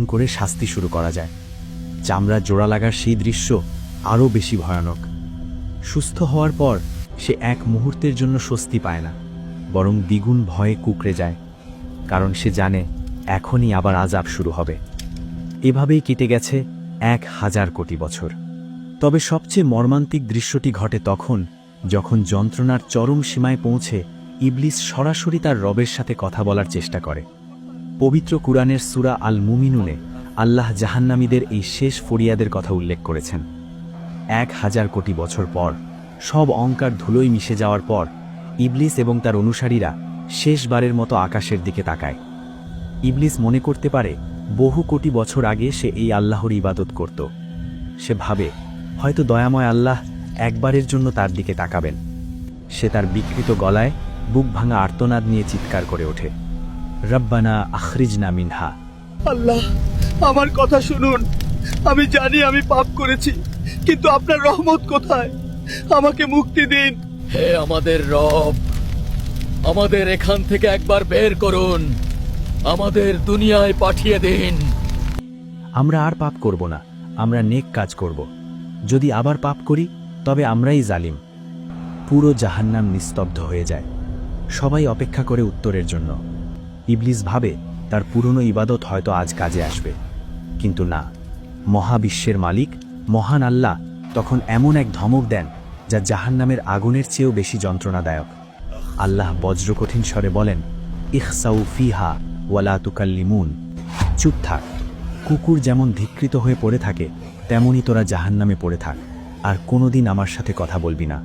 করে শাস্তি শুরু করা যায়। চামড়া জোড়া লাগার সেই দৃশ্য আরও বেশি ভয়ানক। সুস্থ হওয়ার পর সে এক মুহূর্তের জন্য স্বস্তি পায় না, বরং দ্বিগুণ ভয়ে কুঁকড়ে যায়, কারণ সে জানে এখনই আবার আযাব শুরু হবে। এভাবেই কেটে গেছে 1000 কোটি বছর। তবে সবচেয়ে মর্মান্তিক দৃশ্যটি ঘটে তখন, যখন যন্ত্রণার চরম সীমায় পৌঁছে ইবলিস সরাসরি তার রবের সাথে কথা বলার চেষ্টা করে। পবিত্র কুরআনের সূরা আল মুমিনুনে আল্লাহ জাহান্নামীদের এই শেষ ফরিয়াদের কথা উল্লেখ করেছেন। 1000 কোটি বছর পর, সব অহংকার ধুলোয় মিশে যাওয়ার পর, ইবলিস এবং তার অনুসারীরা শেষবারের মতো আকাশের দিকে তাকায়। ইবলিস মনে করতে পারে বহু কোটি বছর আগে সে এই আল্লাহর ইবাদত করত। সে ভাবে হয়তো দয়াময় আল্লাহ একবারের জন্য তার দিকে তাকাবেন। সে তার বিকৃত গলায় বুক ভাঙা আর্তনাদ নিয়ে চিৎকার করে ওঠে, রব্বানা আখরিজনা মিনহা। আল্লাহ, আমার কথা শুনুন। আমি জানি আমি পাপ করেছি, কিন্তু আপনার রহমত কোথায়? আমাকে মুক্তি দিন। হে আমাদের রব, আমাদের এখান থেকে একবার বের করুন, আমাদের দুনিয়ায় পাঠিয়ে দিন। আমরা আর পাপ করব না, আমরা নেক কাজ করব। যদি আবার পাপ করি তবে আমরাই জালিম। পুরো জাহান্নাম নিস্তব্ধ হয়ে যায়। সবাই অপেক্ষা করে উত্তরের জন্য। ইবলিস ভাবে তার পুরনো ইবাদত হয়তো আজ কাজে আসবে, কিন্তু না। মহাবিশ্বের মালিক মহান আল্লাহ তখন এমন এক ধমক দেন যা জাহান্নামের আগুনের চেয়েও বেশি যন্ত্রণাদায়ক। আল্লাহ বজ্রকঠিন স্বরে বলেন, ইখসাউ ফিহা ওয়ালা তুকাল্লিমুন। চুপ থাক। কুকুর যেমন ধিক্কৃত হয়ে পড়ে থাকে, তেমনি তোরা জাহান্নামে পড়ে থাক, আর কোনোদিন আমার সাথে কথা বলবি না।